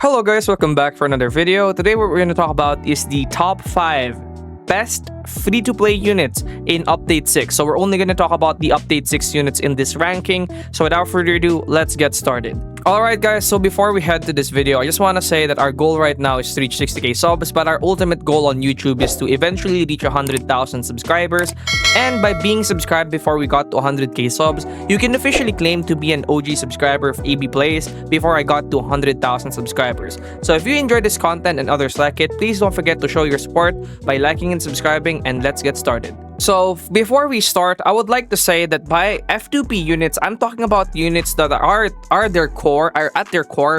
Hello guys, welcome back for another video. Today what we're going to talk about is the top 5 best free-to-play units in Update 6. So we're only going to talk about the Update 6 units in this ranking. So without further ado, let's get started. Alright guys, so before we head to this video, I just want to say that our goal right now is to reach 60k subs, but our ultimate goal on YouTube is to eventually reach 100,000 subscribers. And by being subscribed before we got to 100k subs, you can officially claim to be an OG subscriber of AB Plays before I got to 100,000 subscribers. So if you enjoyed this content and others like it, please don't forget to show your support by liking and subscribing, and let's get started. So before we start, I would like to say that by F2P units, I'm talking about units that are at their core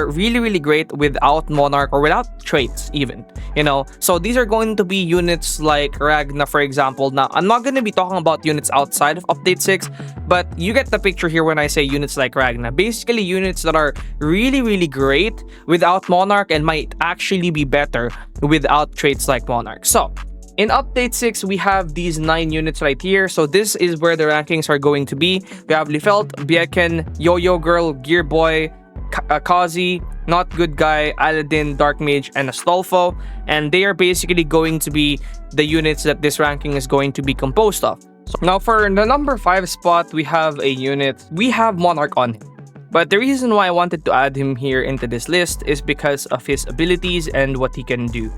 really great without Monarch or without traits even, you know. So these are going to be units like Ragna, for example. Now I'm not going to be talking about units outside of Update 6, but you get the picture here when I say units like Ragna. Basically units that are really great without Monarch and might actually be better without traits like Monarch. So in Update 6, we have these 9 units right here. So this is where the rankings are going to be. We have Lefelt, Baken, Yo-Yo Girl, Gear Boy, Kazzy, Not Good Guy, Aladdin, Dark Mage, and Astolfo. And they are basically going to be the units that this ranking is going to be composed of. So now for the number 5 spot, we have a unit. We have Monarch on him. But the reason why I wanted to add him here into this list is because of his abilities and what he can do.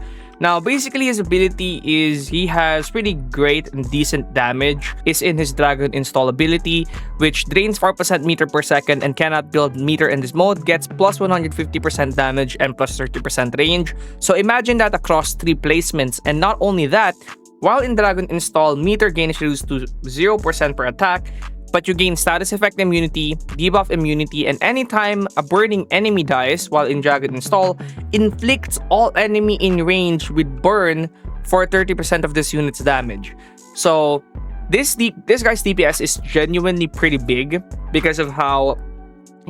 Now, basically, his ability is he has pretty great and decent damage. Is in his Dragon install ability, which drains 4% meter per second and cannot build meter in this mode, gets plus 150% damage and plus 30% range. So imagine that across 3 placements. And not only that, while in Dragon install, meter gain is reduced to 0% per attack, but you gain status effect immunity, debuff immunity, and anytime a burning enemy dies while in Dragon install, inflicts all enemy in range with burn for 30% of this unit's damage. So this guy's DPS is genuinely pretty big because of how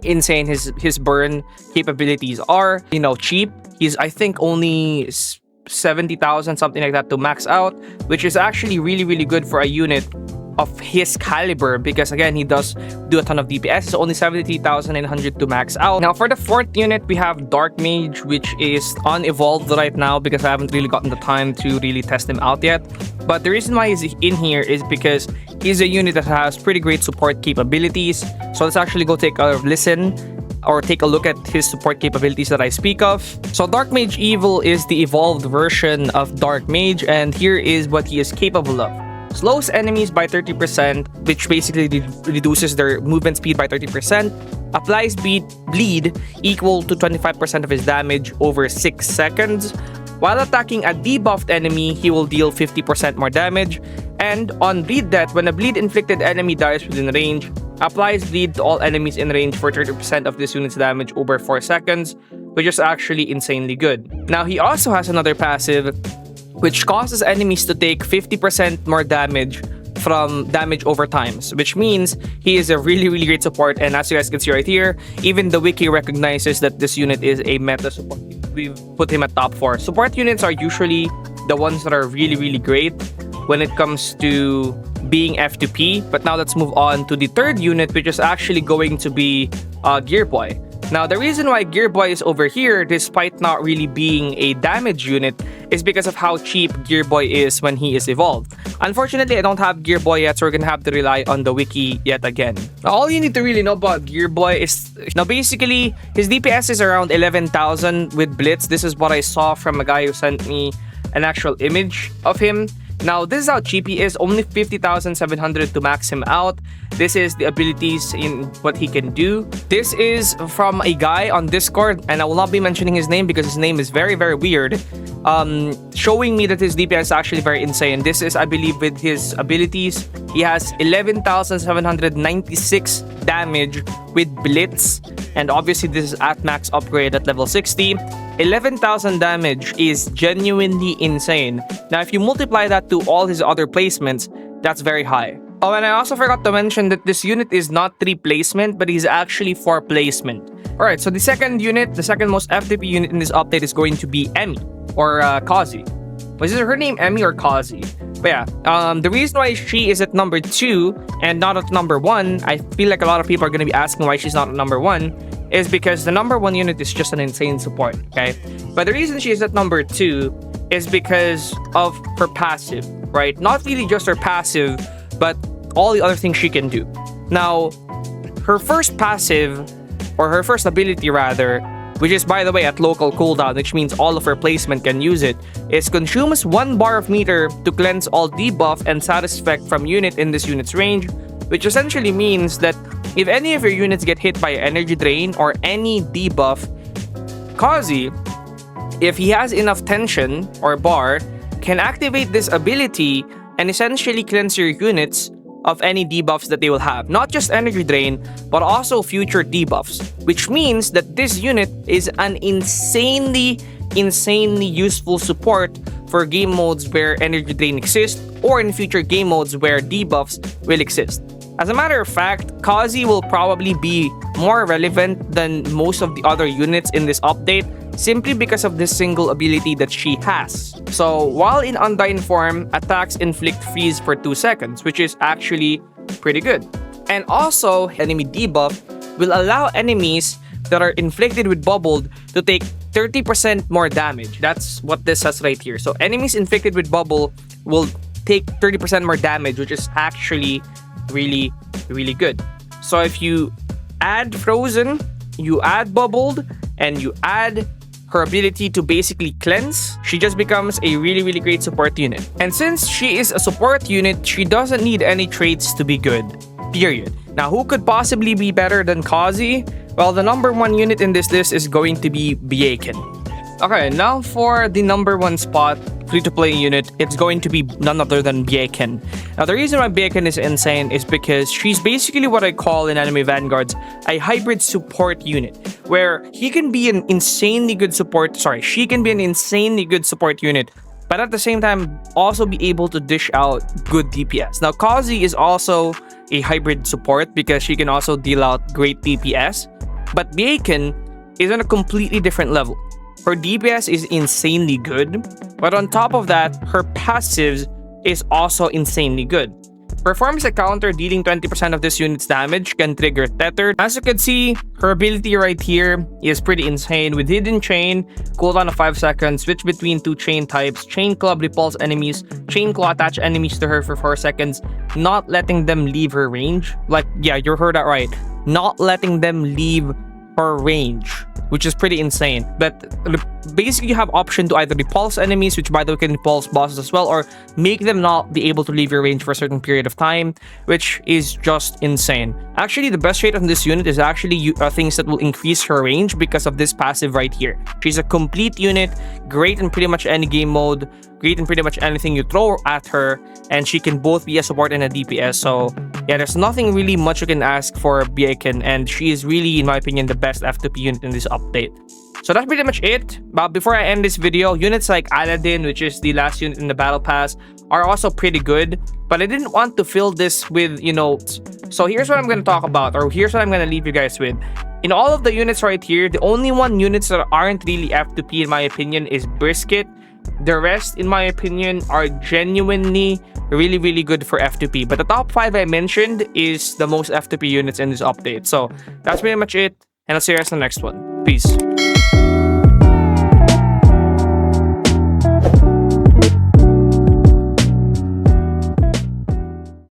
insane his burn capabilities are. You know, cheap. He's I think only 70,000, something like that, to max out, which is actually really good for a unit of his caliber, because again, he does do a ton of DPS. So only 73,900 to max out. Now for the 4th unit, we have Dark Mage, which is unevolved right now because I haven't really gotten the time to really test him out yet. But the reason why he's in here is because he's a unit that has pretty great support capabilities. So let's actually go take a listen or take a look at his support capabilities that I speak of. So Dark Mage Evil is the evolved version of Dark Mage, and here is what he is capable of. Slows enemies by 30%, which basically reduces their movement speed by 30%. Applies bleed equal to 25% of his damage over 6 seconds. While attacking a debuffed enemy, he will deal 50% more damage. And on bleed death, when a bleed inflicted enemy dies within range, applies bleed to all enemies in range for 30% of this unit's damage over 4 seconds, which is actually insanely good. Now he also has another passive, which causes enemies to take 50% more damage from damage over times, which means he is a really great support. And as you guys can see right here, even the wiki recognizes that this unit is a meta support. We've put him at top 4. Support units are usually the ones that are really great when it comes to being F2P. But now let's move on to the 3rd unit, which is actually going to be Gear Boy. Now, the reason why Gear Boy is over here, despite not really being a damage unit, is because of how cheap Gear Boy is when he is evolved. Unfortunately, I don't have Gear Boy yet, so we're gonna have to rely on the wiki yet again. Now, all you need to really know about Gear Boy is, now basically, his DPS is around 11,000 with Blitz. This is what I saw from a guy who sent me an actual image of him. Now, this is how cheap he is, only 50,700 to max him out. This is the abilities in what he can do. This is from a guy on Discord, and I will not be mentioning his name because his name is very weird, showing me that his DPS is actually very insane. This is, I believe, with his abilities. He has 11,796 damage with Blitz, and obviously this is at max upgrade at level 60. 11,000 damage is genuinely insane. Now, if you multiply that to all his other placements, that's very high. Oh, and I also forgot to mention that this unit is not 3 placement, but is actually 4 placement. Alright, so the 2nd unit, the 2nd most FTP unit in this update is going to be Emmy, or Kazzy. Was it her name Emmy or Kazzy? But yeah, the reason why she is at number 2 and not at number 1, I feel like a lot of people are going to be asking why she's not at number 1, is because the number 1 unit is just an insane support, okay? But the reason she is at number 2 is because of her passive, right? Not really just her passive, but all the other things she can do. Now, her first passive, or her first ability rather, which is by the way at local cooldown, which means all of her placement can use it, is consumes 1 bar of meter to cleanse all debuff and status effect from unit in this unit's range, which essentially means that if any of your units get hit by energy drain or any debuff, Kazzy, if he has enough tension or bar, can activate this ability and essentially cleanse your units of any debuffs that they will have. Not just energy drain, but also future debuffs, which means that this unit is an insanely useful support for game modes where energy drain exists, or in future game modes where debuffs will exist. As a matter of fact, Kazzy will probably be more relevant than most of the other units in this update, simply because of this single ability that she has. So while in Undyne form, attacks inflict freeze for 2 seconds, which is actually pretty good. And also, enemy debuff will allow enemies that are inflicted with bubbled to take 30% more damage. That's what this says right here. So enemies inflicted with bubble will take 30% more damage, which is actually really good. So if you add frozen, you add bubbled, and you add her ability to basically cleanse, she just becomes a really great support unit. And since she is a support unit, she doesn't need any traits to be good, period. Now, who could possibly be better than Kazzy? Well, the number 1 unit in this list is going to be Baken. Okay, now for the number 1 spot, free-to-play unit, it's going to be none other than Baken. Now, the reason why Baken is insane is because she's basically what I call in anime Vanguards a hybrid support unit, where she can be an insanely good support unit, but at the same time also be able to dish out good DPS. Now, Kazzy is also a hybrid support because she can also deal out great DPS, but Baken is on a completely different level. Her DPS is insanely good, but on top of that, her passives is also insanely good. Performs a counter dealing 20% of this unit's damage, can trigger Tether. As you can see, her ability right here is pretty insane with Hidden Chain, cooldown of 5 seconds, switch between 2 chain types, Chain Club repulse enemies, Chain Claw attach enemies to her for 4 seconds, not letting them leave her range. Like, yeah, you heard that right. Not letting them leave her range, which is pretty insane. But basically you have option to either repulse enemies, which by the way can repulse bosses as well, or make them not be able to leave your range for a certain period of time, which is just insane. Actually, the best trait on this unit is actually things that will increase her range because of this passive right here. She's a complete unit, great in pretty much any game mode, great in pretty much anything you throw at her, and she can both be a support and a DPS. So yeah, there's nothing really much you can ask for Baken, and she is really, in my opinion, the best F2P unit in this update. So that's pretty much it. But before I end this video, units like Aladdin, which is the last unit in the battle pass, are also pretty good. But I didn't want to fill this with, so here's what I'm going to talk about, or here's what I'm going to leave you guys with. In all of the units right here, the only units that aren't really F2P in my opinion is Brisket. The rest, in my opinion, are genuinely really good for F2P. But the top 5 I mentioned is the most F2P units in this update. So that's pretty much it. And I'll see you guys in the next one. Peace.